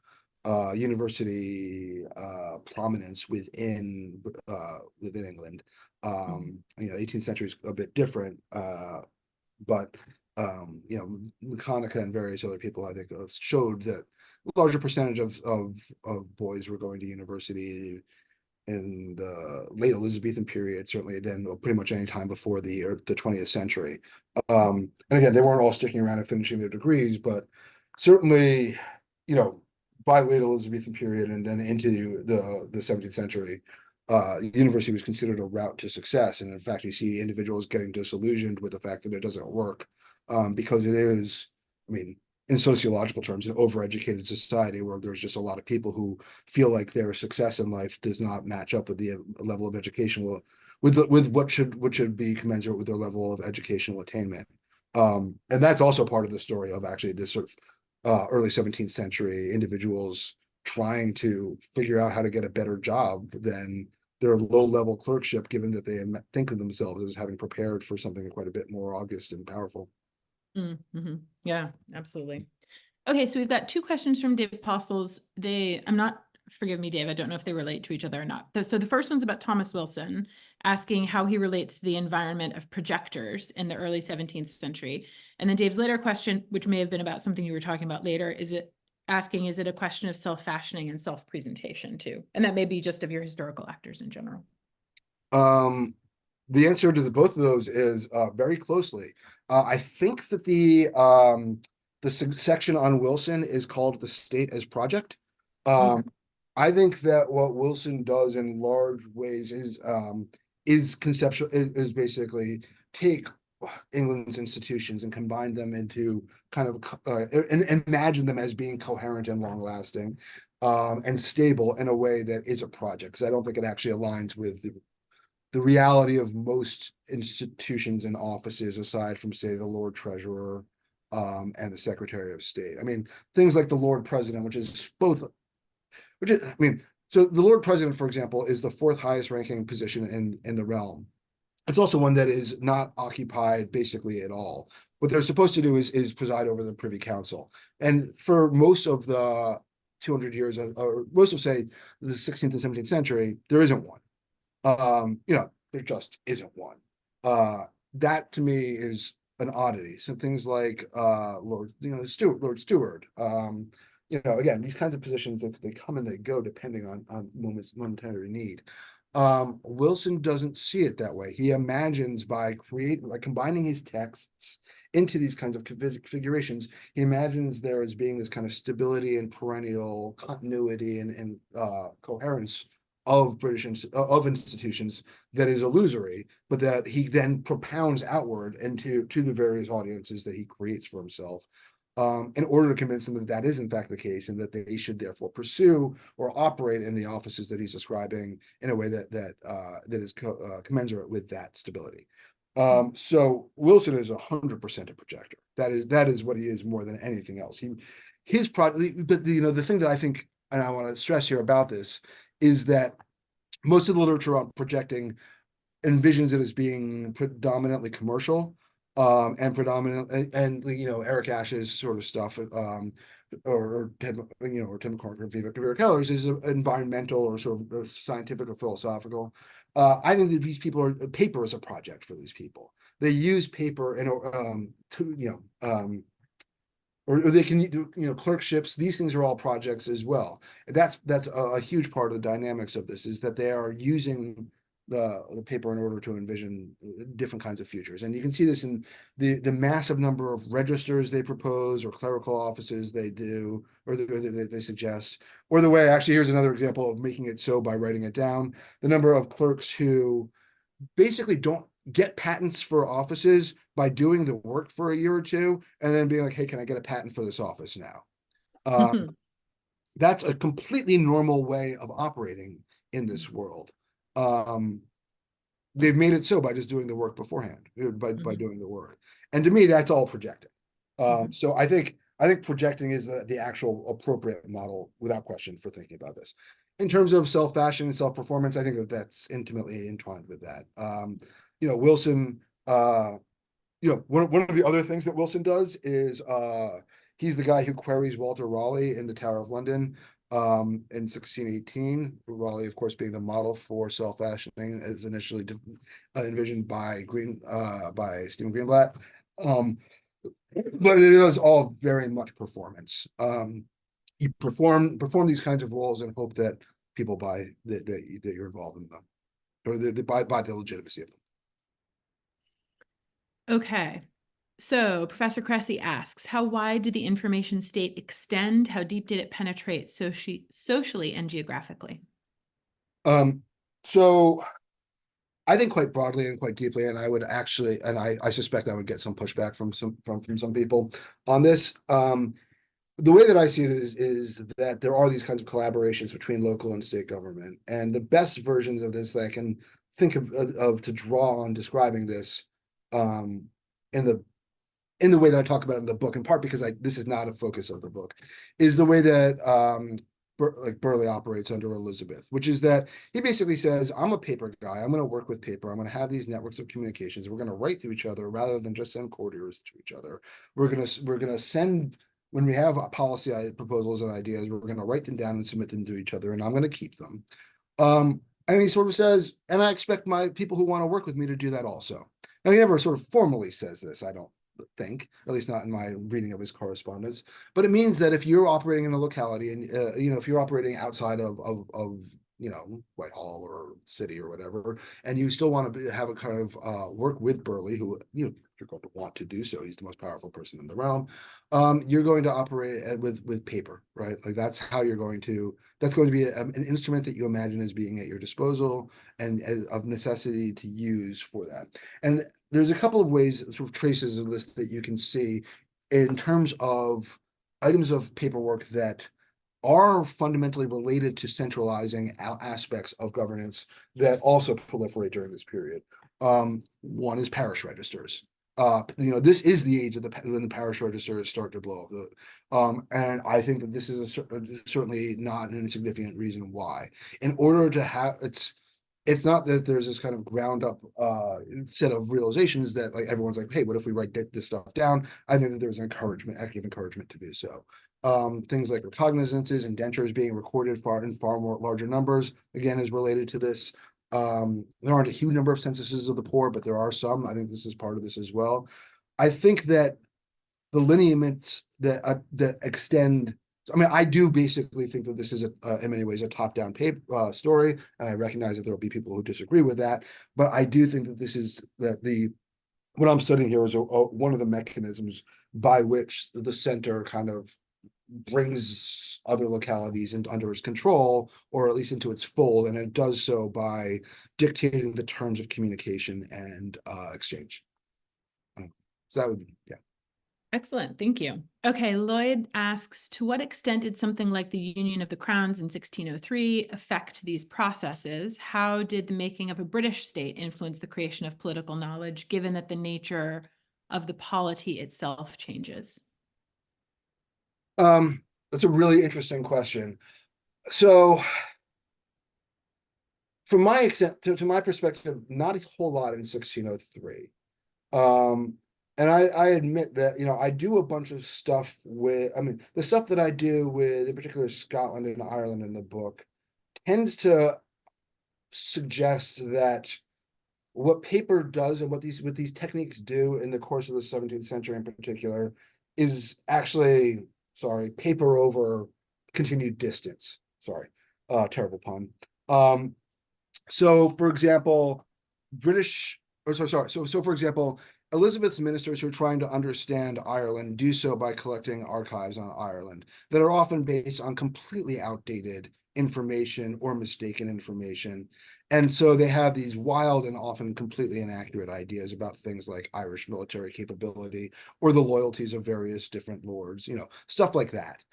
university prominence within England. You know, 18th century is a bit different, but you know, McConaughey and various other people, I think, showed that a larger percentage of boys were going to university in the late Elizabethan period, certainly than pretty much any time before the 20th century. And again, they weren't all sticking around and finishing their degrees, but certainly, you know, by late Elizabethan period and then into the 17th century, the university was considered a route to success. And in fact, you see individuals getting disillusioned with the fact that it doesn't work, because it is, I mean, in sociological terms, an overeducated society where there's just a lot of people who feel like their success in life does not match up with the level of educational, with what should be commensurate with their level of educational attainment. And that's also part of the story of actually this sort of early 17th century individuals trying to figure out how to get a better job than their low-level clerkship, given that they think of themselves as having prepared for something quite a bit more august and powerful. Mm-hmm. Yeah, absolutely. Okay, so we've got two questions from Dave Apostles. Forgive me, Dave, I don't know if they relate to each other or not. So the first one's about Thomas Wilson, asking how he relates to the environment of projectors in the early 17th century. And then Dave's later question, which may have been about something you were talking about later, is it a question of self-fashioning and self-presentation too? And that may be just of your historical actors in general. The answer to both of those is very closely. I think that the section on Wilson is called "The State as Project." I think that what Wilson does in large ways is conceptual, is basically take England's institutions and combine them into kind of and imagine them as being coherent and long lasting, and stable in a way that is a project. Because I don't think it actually aligns with the reality of most institutions and offices, aside from, say, the Lord Treasurer and the Secretary of State. I mean, things like the Lord President, so the Lord President, for example, is the fourth highest ranking position in the realm. It's also one that is not occupied basically at all. What they're supposed to do is preside over the Privy Council. And for most of the 200 years, or most of, say, the 16th and 17th century, there isn't one. You know, there just isn't one. That to me is an oddity. Some things like Lord Steward. You know, again, these kinds of positions that they come and they go depending on momentary need. Wilson doesn't see it that way. He imagines by combining his texts into these kinds of configurations, he imagines there as being this kind of stability and perennial continuity and coherence of institutions that is illusory, but that he then propounds outward to the various audiences that he creates for himself, in order to convince them that that is in fact the case, and that they should therefore pursue or operate in the offices that he's describing in a way that is commensurate with that stability. So Wilson is 100% a projector. That is what he is more than anything else. His project, but the thing that I think, and I want to stress here about this, is that most of the literature on projecting envisions it as being predominantly commercial. and predominant and you know Eric Ash's sort of stuff, or Ted, or Tim McCormick or Vera Keller's is environmental or sort of scientific or philosophical. I think that these people are paper is a project for these people. They use paper and to or they can do clerkships. These things are all projects as well. That's a huge part of the dynamics of this is that they are using the paper in order to envision different kinds of futures. And you can see this in the massive number of registers they propose or clerical offices they do or they suggest, or the way actually here's another example of making it so by writing it down. The number of clerks who basically don't get patents for offices by doing the work for a year or two and then being like, hey, can I get a patent for this office now? That's a completely normal way of operating in this world. They've made it so by just doing the work beforehand, by doing the work. And to me, that's all projecting. So I think projecting is the actual appropriate model without question for thinking about this. In terms of self-fashion and self-performance, I think that that's intimately entwined with that. Wilson, one of the other things that Wilson does is he's the guy who queries Walter Raleigh in the Tower of London in 1618. Raleigh, of course, being the model for self-fashioning as initially envisioned by Stephen Greenblatt. But it is all very much performance. You perform these kinds of roles and hope that people buy that you're involved in them, or they buy the legitimacy of them. Okay. So Professor Cressy asks, how wide did the information state extend? How deep did it penetrate socially and geographically? So I think quite broadly and quite deeply, and I would actually, and I suspect I would get some pushback from some people on this. The way that I see it is that there are these kinds of collaborations between local and state government, and the best versions of this that I can think of to draw on describing this, in the way that I talk about it in the book, in part because this is not a focus of the book, is the way that Burleigh operates under Elizabeth, which is that he basically says, I'm a paper guy. I'm going to work with paper. I'm going to have these networks of communications. We're going to write to each other rather than just send couriers to each other. We're going to send, when we have policy proposals and ideas, we're going to write them down and submit them to each other, and I'm going to keep them. And he sort of says, and I expect my people who want to work with me to do that also. Now, he never sort of formally says this, I don't think, at least not in my reading of his correspondence, but it means that if you're operating in a locality and if you're operating outside of Whitehall or city or whatever, and you still want to have a kind of work with Burleigh, who you're going to want to do so, he's the most powerful person in the realm, you're going to operate with paper, right? Like that's going to be an instrument that you imagine as being at your disposal and as of necessity to use for that. And there's a couple of ways, sort of traces of this that you can see in terms of items of paperwork that are fundamentally related to centralizing aspects of governance that also proliferate during this period. One is parish registers. This is the age of when the parish registers start to blow up. And I think that this is certainly not an insignificant reason why. In order to have it's not that there's this kind of ground up set of realizations that like everyone's like, hey, what if we write this stuff down? I think that there's active encouragement to do so. Things like recognizances, indentures being recorded in far more larger numbers, again, is related to this. There aren't a huge number of censuses of the poor, but there are some. I think this is part of this as well. I think that the lineaments that extend. I mean, I do basically think that this is in many ways a top-down story, and I recognize that there will be people who disagree with that. But I do think that this is what I'm studying here is one of the mechanisms by which the center kind of brings other localities under its control, or at least into its fold, and it does so by dictating the terms of communication and exchange. So that would be, yeah. Excellent, thank you. Okay, Lloyd asks, to what extent did something like the Union of the Crowns in 1603 affect these processes? How did the making of a British state influence the creation of political knowledge, given that the nature of the polity itself changes? That's a really interesting question. So from my extent, to my perspective, not a whole lot in 1603. And I admit that, I do a bunch of stuff with, the stuff that I do with, in particular, Scotland and Ireland in the book tends to suggest that what paper does and what these techniques do in the course of the 17th century in particular is actually, sorry, paper over continued distance. Sorry, terrible pun. So for example, British, or sorry, so for example, Elizabeth's ministers who are trying to understand Ireland do so by collecting archives on Ireland that are often based on completely outdated information or mistaken information. And so they have these wild and often completely inaccurate ideas about things like Irish military capability or the loyalties of various different lords, stuff like that.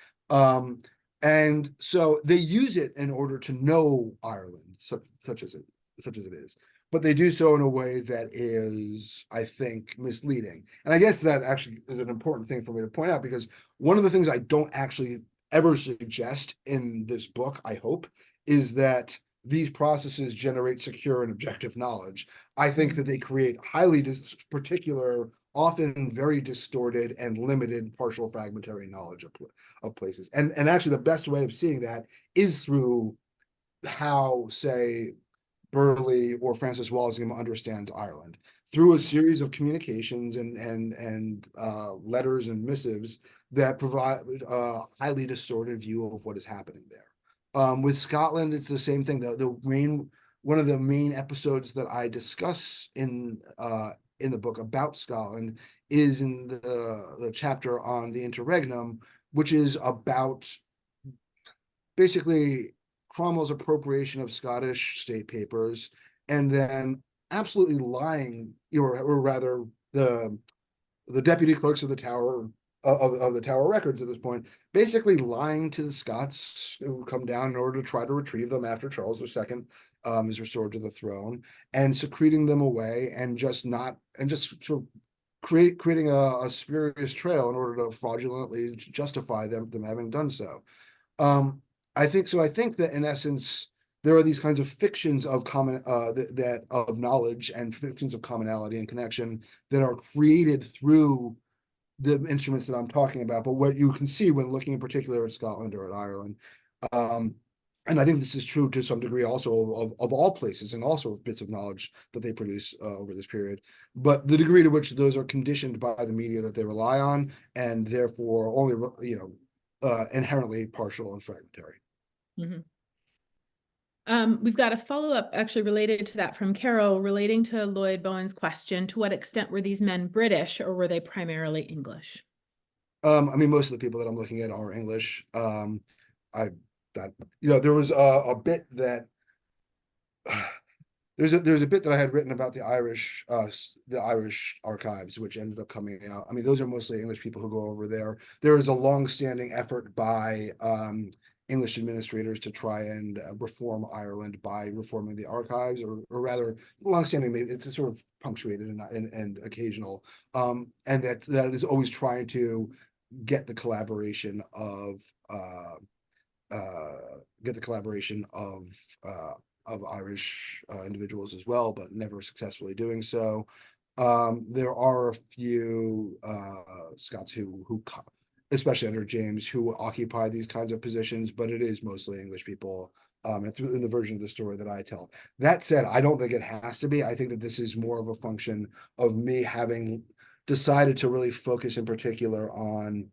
And so they use it in order to know Ireland, such as it is, but they do so in a way that is, I think, misleading. And I guess that actually is an important thing for me to point out, because one of the things I don't actually ever suggest in this book, I hope, is that these processes generate secure and objective knowledge. I think that they create highly particular, often very distorted and limited partial fragmentary knowledge of places. And actually the best way of seeing that is through how, say, Burley or Francis Walsingham understands Ireland, through a series of communications and letters and missives that provide a highly distorted view of what is happening there. With Scotland, it's the same thing. One of the main episodes that I discuss in the book about Scotland is in the chapter on the interregnum, which is about basically Cromwell's appropriation of Scottish state papers, and then absolutely lying, or rather the deputy clerks of the Tower of the Tower records at this point, basically lying to the Scots who come down in order to try to retrieve them after Charles II is restored to the throne, and secreting them away, and just sort of creating a spurious trail in order to fraudulently justify them having done so. I think that in essence, there are these kinds of fictions of of knowledge and fictions of commonality and connection that are created through the instruments that I'm talking about. But what you can see when looking in particular at Scotland or at Ireland, and I think this is true to some degree also of all places and also of bits of knowledge that they produce over this period, but the degree to which those are conditioned by the media that they rely on, and therefore only, inherently partial and fragmentary. Mm-hmm. We've got a follow-up actually related to that from Carol, relating to Lloyd Bowen's question: to what extent were these men British, or were they primarily English? Most of the people that I'm looking at are English. There was a bit that there's a bit that I had written about the Irish archives, which ended up coming out. Those are mostly English people who go over there. There is a long-standing effort by English administrators to try and reform Ireland by reforming the archives, or rather, long-standing. It's sort of punctuated and occasional, and that is always trying to get the collaboration of Irish individuals as well, but never successfully doing so. There are a few Scots who, especially under James, who occupy these kinds of positions, but it is mostly English people. And in the version of the story that I tell. That said, I don't think it has to be. I think that this is more of a function of me having decided to really focus in particular on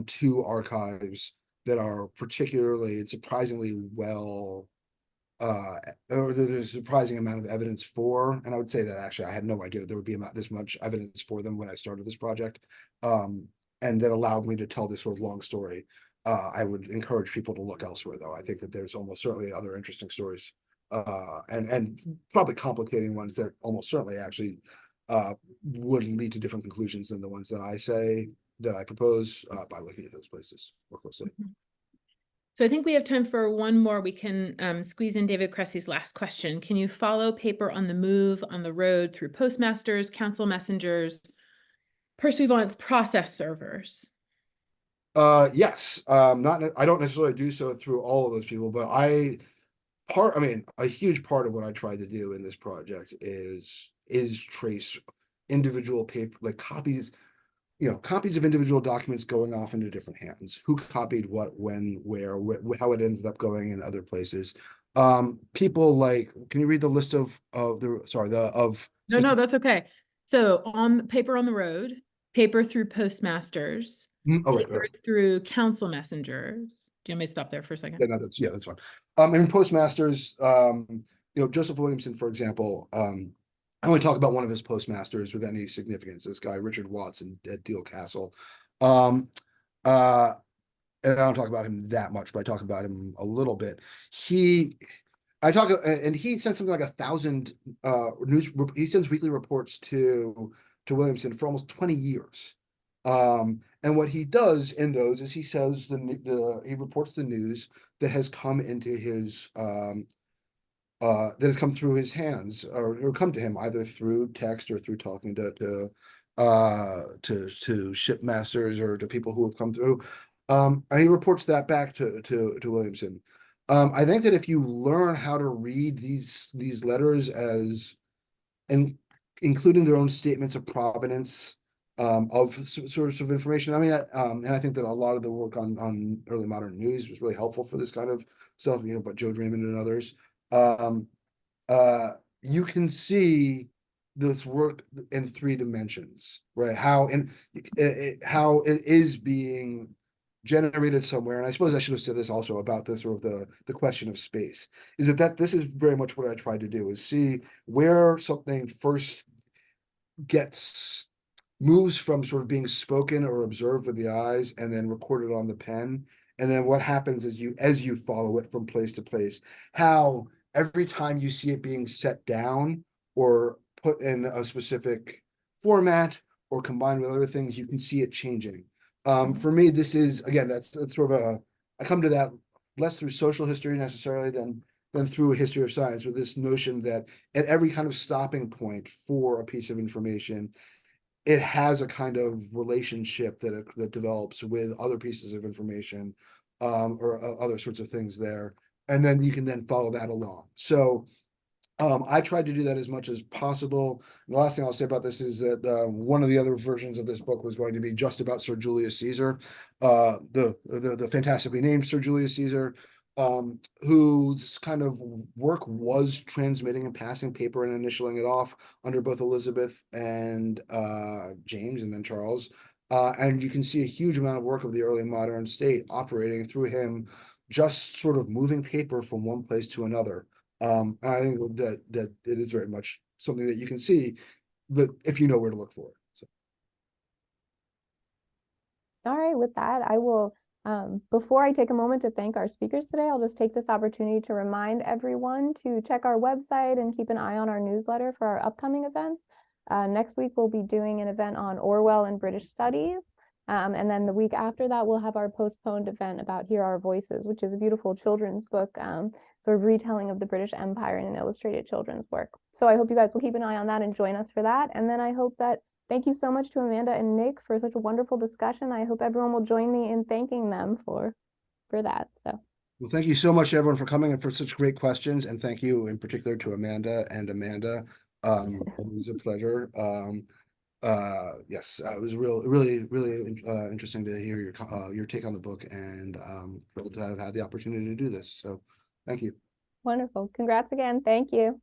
two archives that are particularly and surprisingly well, or there's a surprising amount of evidence for, and I would say that actually I had no idea there would be this much evidence for them when I started this project, and that allowed me to tell this sort of long story. I would encourage people to look elsewhere, though. I think that there's almost certainly other interesting stories, and probably complicating ones that almost certainly actually would lead to different conclusions than the ones that I propose by looking at those places more closely. So I think we have time for one more. We can squeeze in David Cressy's last question. Can you follow paper on the move, on the road, through postmasters, council messengers, pursuivants, process servers? Yes. I don't necessarily do so through all of those people, but a huge part of what I try to do in this project is is trace individual paper, like copies, copies of individual documents going off into different hands, who copied what, when, where, how it ended up going in other places. People like, can you read the list of No, that's okay. So on the paper on the road, paper through postmasters, Oh, right, paper right. through council messengers. Do you want me to stop there for a second? Yeah, no, that's fine. And postmasters, Joseph Williamson, for example, I only talk about one of his postmasters with any significance. This guy, Richard Watson at Deal Castle. Um, uh, and I don't talk about him that much, but I talk about him a little bit. And he sent something like 1,000 he sends weekly reports to Williamson for almost 20 years. And what he does in those is he says he reports the news that has come into his that has come through his hands, or come to him either through text or through talking to shipmasters or to people who have come through. And he reports that back to Williamson. I think that if you learn how to read these letters and including their own statements of provenance, of source of information. I mean, and I think that a lot of the work on early modern news was really helpful for this kind of stuff, but Joe Draymond and others. Um, you can see this work in 3 dimensions, right? How it is being generated somewhere. And I suppose I should have said this also about this, sort of the question of space, is that this is very much what I tried to do, is see where something first moves from sort of being spoken or observed with the eyes and then recorded on the pen. And then what happens is as you follow it from place to place, how every time you see it being set down or put in a specific format or combined with other things, you can see it changing. For me, this is, again, that's sort of I come to that less through social history necessarily than through a history of science, with this notion that at every kind of stopping point for a piece of information, it has a kind of relationship that develops with other pieces of information, or other sorts of things there. And then you can then follow that along. So I tried to do that as much as possible. And the last thing I'll say about this is that one of the other versions of this book was going to be just about Sir Julius Caesar, the fantastically named Sir Julius Caesar, whose kind of work was transmitting and passing paper and initialing it off under both Elizabeth and James and then Charles. And you can see a huge amount of work of the early modern state operating through him, just sort of moving paper from one place to another. I think that it is very much something that you can see, but if you know where to look for it. So. All right, with that, I will, before I take a moment to thank our speakers today, I'll just take this opportunity to remind everyone to check our website and keep an eye on our newsletter for our upcoming events. Next week, we'll be doing an event on Orwell and British Studies. And then the week after that, we'll have our postponed event about Hear Our Voices, which is a beautiful children's book, sort of retelling of the British Empire in an illustrated children's work. So I hope you guys will keep an eye on that and join us for that. And then I hope that, thank you so much to Amanda and Nick for such a wonderful discussion. I hope everyone will join me in thanking them for that. So. Well, thank you so much, everyone, for coming and for such great questions. And thank you in particular to Amanda. It was a pleasure. Yes, it was really interesting to hear your take on the book, and thrilled to have had the opportunity to do this. So thank you. Wonderful. Congrats again. Thank you.